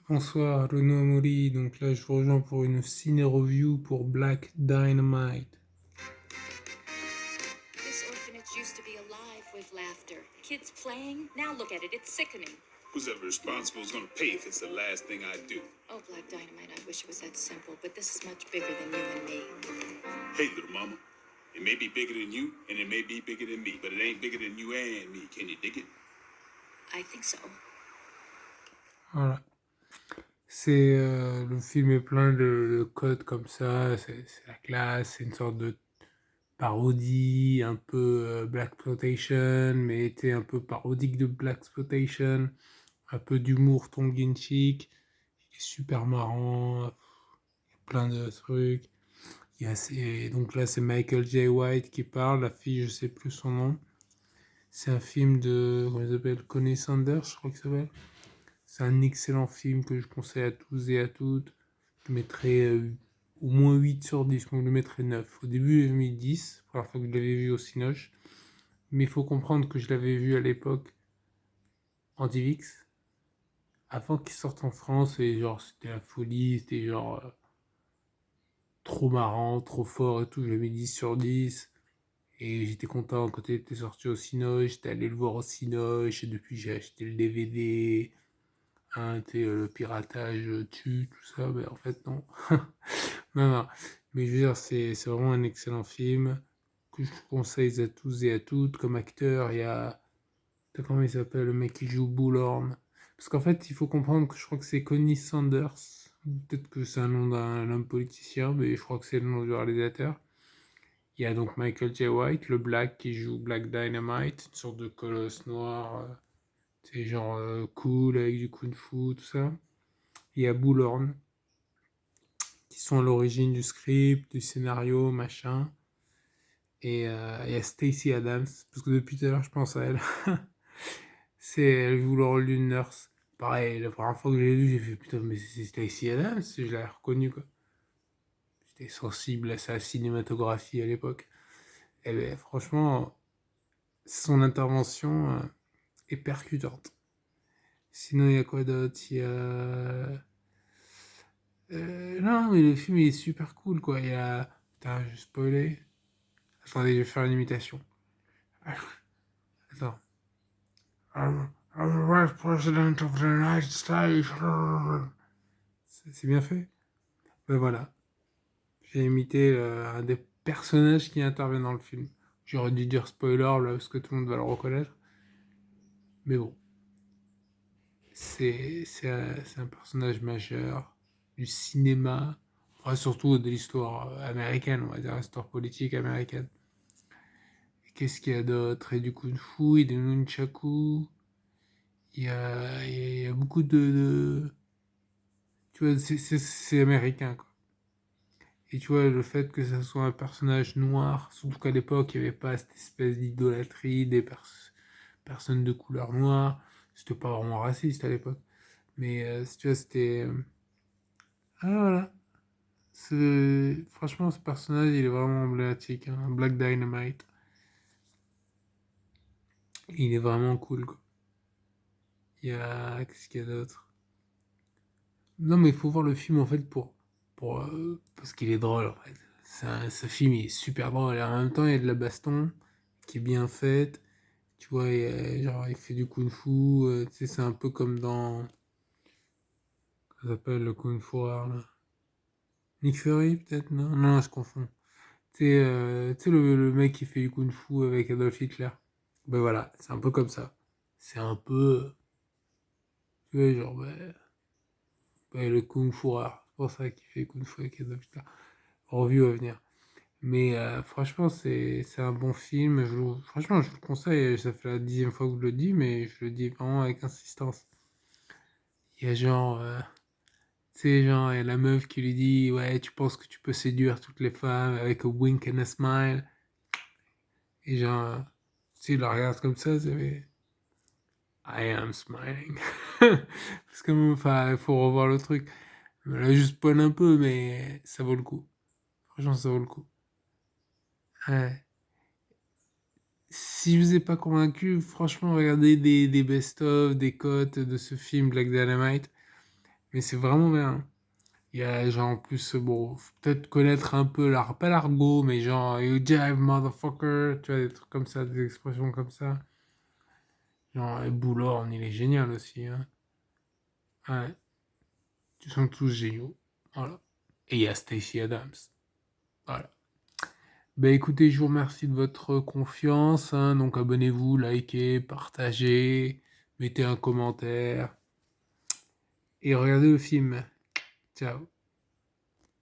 Bonsoir, Renaud Amaury. Donc là, je vous rejoins pour une ciné-review pour Black Dynamite. This orphanage used to be alive with laughter. Kids playing. Now look at it. It's sickening. Who's ever responsible is gonna pay if it's the last thing I do. Oh, Black Dynamite, I wish it was that simple, but this is much bigger than you and me. Hey, little mama. It may be bigger than you, and it may be bigger than me, but it ain't bigger than you and me. Can you dig it? I think so. Voilà. Le film est plein de codes comme ça. C'est la classe. C'est une sorte de parodie, un peu Blaxploitation, mais était un peu parodique de Blaxploitation. Un peu d'humour tongue-in-cheek. Il est super marrant. Il y a plein de trucs. Donc là, c'est Michael J. White qui parle. La fille, je sais plus son nom. C'est un film de, comment il s'appelle, Connie Sanders, je crois qu'il s'appelle. C'est un excellent film que je conseille à tous et à toutes. Je mettrai au moins 8 sur 10, donc je le mettrai 9. Au début, j'ai mis 10, pour la fois que je l'avais vu au Cinoche. Mais il faut comprendre que je l'avais vu à l'époque en DivX, avant qu'il sorte en France, et genre, c'était la folie, c'était genre trop marrant, trop fort et tout. Je l'ai mis 10 sur 10. Et j'étais content quand il était sorti au Cinoche, j'étais allé le voir au Cinoche, et depuis j'ai acheté le DVD, hein, le piratage tue, tout ça, mais en fait non. Non, non. Mais je veux dire, c'est vraiment un excellent film que je conseille à tous et à toutes. Comme acteur, il y a, comment il s'appelle, le mec qui joue Bullhorn. Parce qu'en fait, il faut comprendre que je crois que c'est Connie Sanders. Peut-être que c'est un nom d'un homme politicien, mais je crois que c'est le nom du réalisateur. Il y a donc Michael J. White, le Black, qui joue Black Dynamite, une sorte de colosse noir, c'est genre cool, avec du kung-fu, tout ça. Il y a Bullhorn, qui sont à l'origine du script, du scénario, machin. Et il y a Stacey Adams, parce que depuis tout à l'heure, je pense à elle. Elle joue le rôle d'une nurse. Pareil, la première fois que je l'ai vu, j'ai fait putain, mais c'est Stacey Adams, je l'ai reconnue, quoi. J'étais sensible à sa cinématographie à l'époque. Et ben, franchement, son intervention est percutante. Sinon, il y a quoi d'autre? Il y a. Non, mais le film il est super cool, quoi. Il y a. Putain, je vais spoiler. Attendez, je vais faire une imitation. Attends. I'm the vice president of the United States. C'est bien fait? Ben voilà. J'ai imité un des personnages qui interviennent dans le film. J'aurais dû dire spoiler là parce que tout le monde va le reconnaître. Mais bon. C'est un personnage majeur du cinéma, enfin, surtout de l'histoire américaine, on va dire, l'histoire politique américaine. Et qu'est-ce qu'il y a d'autre? Et du kung-fu, et du nunchaku. Il y a beaucoup tu vois, c'est américain, quoi. Et tu vois, le fait que ça soit un personnage noir, surtout qu'à l'époque, il n'y avait pas cette espèce d'idolâtrie des personnes de couleur noire. C'était pas vraiment raciste à l'époque. Mais tu vois, c'était. Ah voilà. Franchement, ce personnage, il est vraiment emblématique, hein. Black Dynamite. Il est vraiment cool, quoi. Il y a. Qu'est-ce qu'il y a d'autre? Non, mais il faut voir le film, en fait, parce qu'il est drôle, en fait. Ce film, il est super drôle. Et en même temps, il y a de la baston qui est bien faite. Tu vois, genre, il fait du kung-fu. Tu sais, c'est un peu comme dans. Comment ça s'appelle le kung-fu là? Nick Fury, peut-être? Non, non, je confonds. Tu sais le mec qui fait du kung-fu avec Adolf Hitler. Ben voilà, c'est un peu comme ça. C'est un peu, tu vois, genre, le kung-fu rare. C'est pour ça qu'il fait kung-fu avec Adolf Hitler. Revue à venir. Mais franchement, c'est un bon film. Franchement, je vous le conseille. Ça fait la 10e fois que je le dis, mais je le dis vraiment avec insistance. Il y a genre, tu sais, genre, il y a la meuf qui lui dit, ouais, tu penses que tu peux séduire toutes les femmes avec a wink and a smile. Et genre, tu sais, il la regarde comme ça, I am smiling. Parce que, enfin, il faut revoir le truc. Là, je spoil un peu, mais ça vaut le coup. Franchement, ça vaut le coup. Ouais. Si je vous ai pas convaincu, franchement, regardez des best-of, des cotes de ce film Black Dynamite. Mais c'est vraiment bien. Il y a genre en plus, bon, faut peut-être connaître un peu pas l'argot, mais genre you jive motherfucker, tu vois, des trucs comme ça, des expressions comme ça. Genre, et Boulorn, il est génial aussi, hein. Ouais, ils sont tous géniaux. Voilà. Et il y a Stacey Adams. Voilà. Ben écoutez, je vous remercie de votre confiance, hein. Donc abonnez-vous, likez, partagez, mettez un commentaire et regardez le film. Ciao.